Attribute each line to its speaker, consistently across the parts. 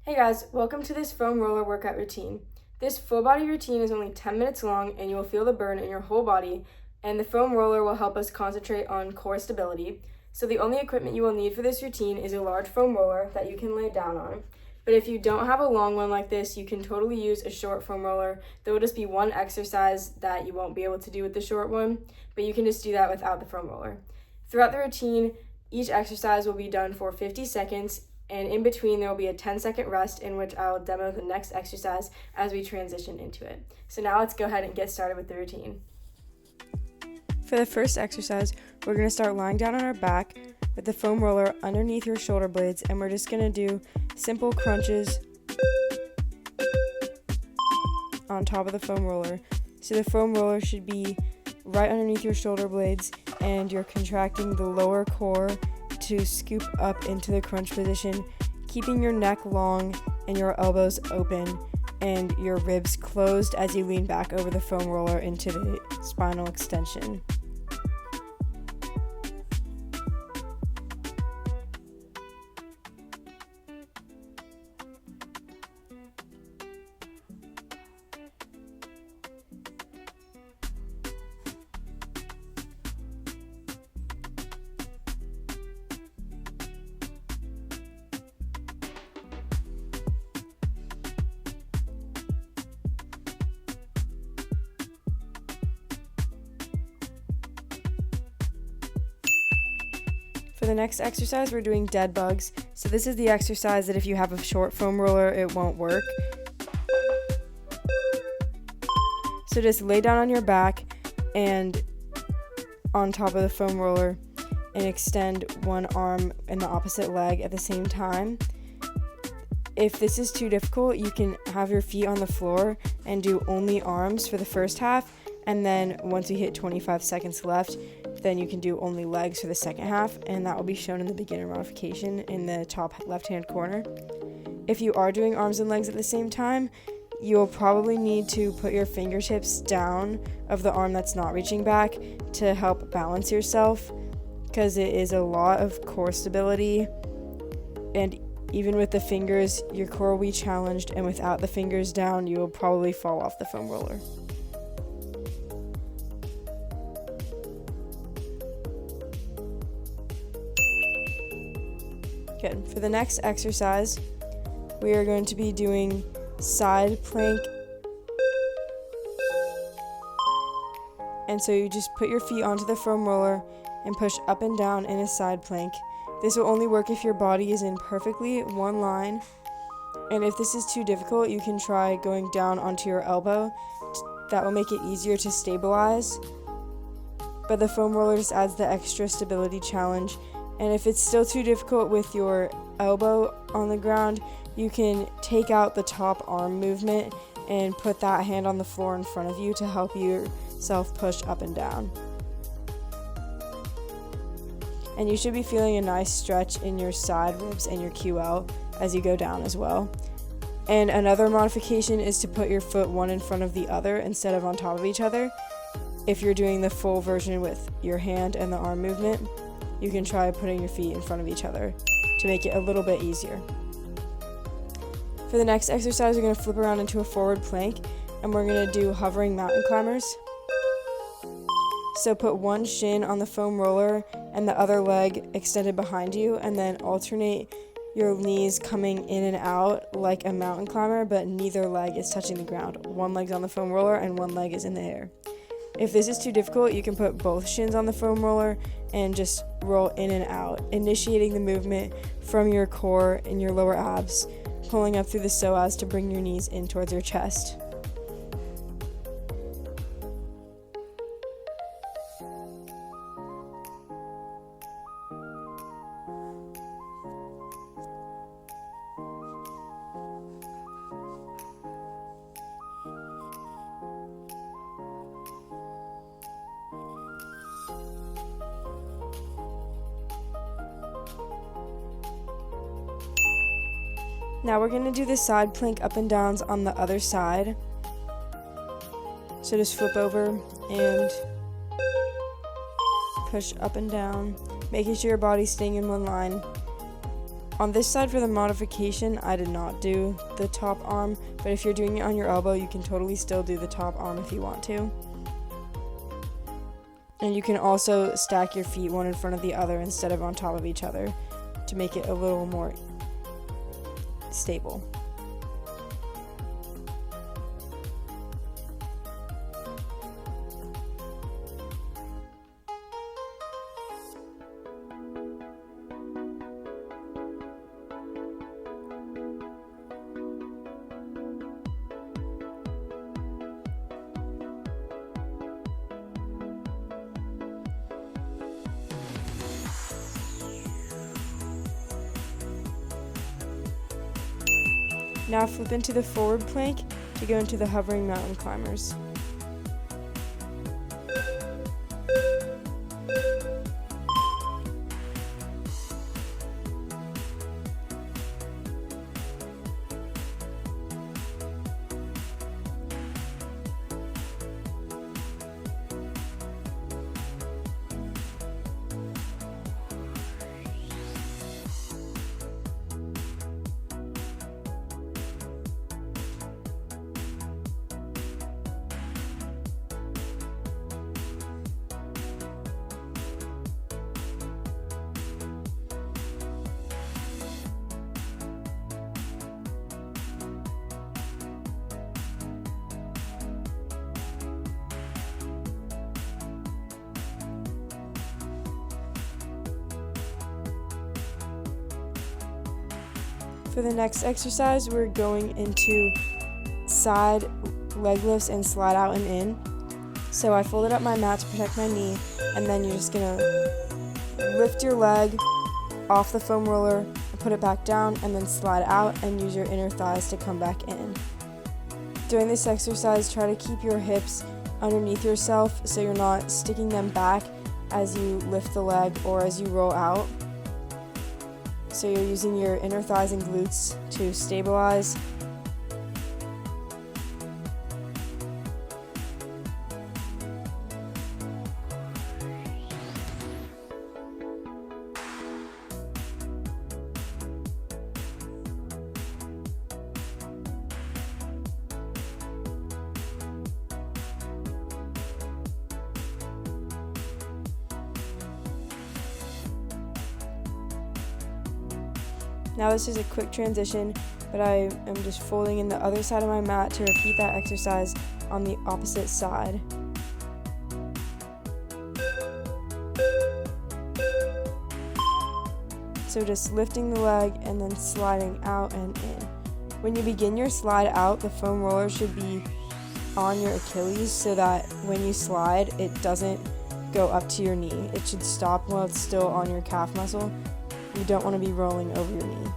Speaker 1: Hey guys, welcome to this foam roller workout routine. This full body routine is only 10 minutes long and you will feel the burn in your whole body, and the foam roller will help us concentrate on core stability. So the only equipment you will need for this routine is a large foam roller that you can lay down on. But if you don't have a long one like this, you can totally use a short foam roller. There will just be one exercise that you won't be able to do with the short one, but you can just do that without the foam roller. Throughout the routine, each exercise will be done for 50 seconds, and in between there will be a 10-second rest in which I will demo the next exercise as we transition into it. So now let's go ahead and get started with the routine. For the first exercise, we're going to start lying down on our back with the foam roller underneath your shoulder blades, and we're just going to do simple crunches on top of the foam roller. So the foam roller should be right underneath your shoulder blades, and you're contracting the lower core to scoop up into the crunch position, keeping your neck long and your elbows open and your ribs closed as you lean back over the foam roller into the spinal extension. For the next exercise, we're doing dead bugs. So this is the exercise that if you have a short foam roller, it won't work. So just lay down on your back and on top of the foam roller and extend one arm and the opposite leg at the same time. If this is too difficult, you can have your feet on the floor and do only arms for the first half, and then once you hit 25 seconds left, then you can do only legs for the second half, and that will be shown in the beginner modification in the top left-hand corner. If you are doing arms and legs at the same time, you'll probably need to put your fingertips down of the arm that's not reaching back to help balance yourself, because it is a lot of core stability, and even with the fingers, your core will be challenged, and without the fingers down, you will probably fall off the foam roller. Good. For the next exercise, we are going to be doing side plank. And so you just put your feet onto the foam roller and push up and down in a side plank. This will only work if your body is in perfectly one line. And if this is too difficult, you can try going down onto your elbow. That will make it easier to stabilize. But the foam roller just adds the extra stability challenge. And if it's still too difficult with your elbow on the ground, you can take out the top arm movement and put that hand on the floor in front of you to help yourself push up and down. And you should be feeling a nice stretch in your side ribs and your QL as you go down as well. And another modification is to put your foot one in front of the other instead of on top of each other. If you're doing the full version with your hand and the arm movement, you can try putting your feet in front of each other to make it a little bit easier. For the next exercise, we're going to flip around into a forward plank, and we're going to do hovering mountain climbers. So put one shin on the foam roller and the other leg extended behind you, and then alternate your knees coming in and out like a mountain climber, but neither leg is touching the ground. One leg's on the foam roller and one leg is in the air. If this is too difficult, you can put both shins on the foam roller and just roll in and out, initiating the movement from your core and your lower abs, pulling up through the psoas to bring your knees in towards your chest. Now we're going to do the side plank up and downs on the other side. So just flip over and push up and down, making sure your body's staying in one line. On this side for the modification, I did not do the top arm, but if you're doing it on your elbow, you can totally still do the top arm if you want to. And you can also stack your feet one in front of the other instead of on top of each other to make it a little more stable. Now flip into the forward plank to go into the hovering mountain climbers. For the next exercise, we're going into side leg lifts and slide out and in. So I folded up my mat to protect my knee, and then you're just gonna lift your leg off the foam roller, and put it back down, and then slide out and use your inner thighs to come back in. During this exercise, try to keep your hips underneath yourself so you're not sticking them back as you lift the leg or as you roll out. So you're using your inner thighs and glutes to stabilize. Now this is a quick transition, but I am just folding in the other side of my mat to repeat that exercise on the opposite side. So just lifting the leg and then sliding out and in. When you begin your slide out, the foam roller should be on your Achilles so that when you slide, it doesn't go up to your knee. It should stop while it's still on your calf muscle. You don't want to be rolling over your knee.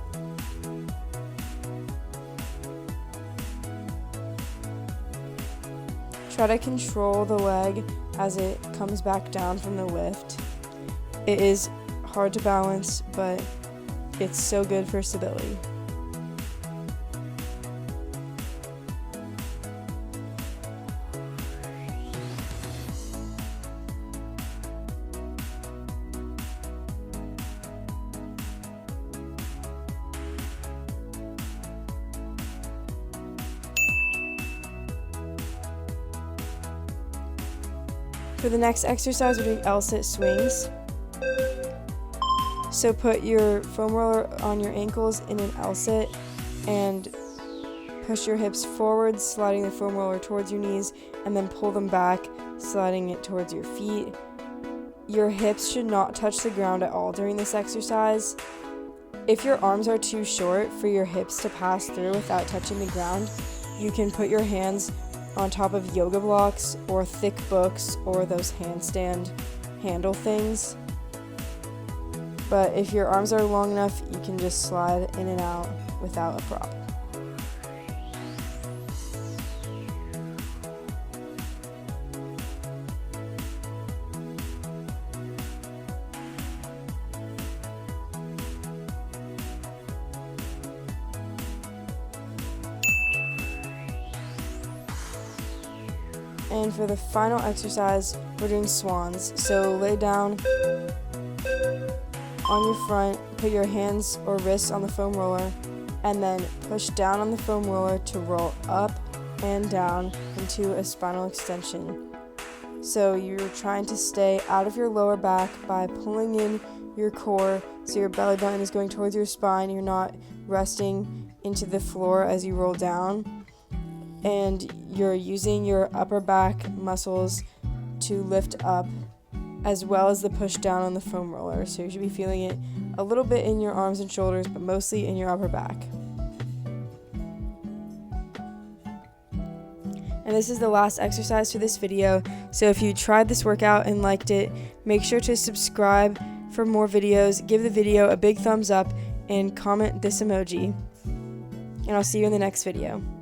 Speaker 1: Try to control the leg as it comes back down from the lift. It is hard to balance, but it's so good for stability. For the next exercise, we're doing L-sit swings. So put your foam roller on your ankles in an L-sit and push your hips forward, sliding the foam roller towards your knees, and then pull them back, sliding it towards your feet. Your hips should not touch the ground at all during this exercise. If your arms are too short for your hips to pass through without touching the ground, you can put your hands on top of yoga blocks or thick books or those handstand handle things. But if your arms are long enough, you can just slide in and out without a prop. And for the final exercise, we're doing swans. So lay down on your front, put your hands or wrists on the foam roller and then push down on the foam roller to roll up and down into a spinal extension. So you're trying to stay out of your lower back by pulling in your core so your belly button is going towards your spine. You're not resting into the floor as you roll down. And you're using your upper back muscles to lift up as well as the push down on the foam roller. So you should be feeling it a little bit in your arms and shoulders, but mostly in your upper back. And this is the last exercise for this video. So if you tried this workout and liked it, make sure to subscribe for more videos, give the video a big thumbs up, and comment this emoji. And I'll see you in the next video.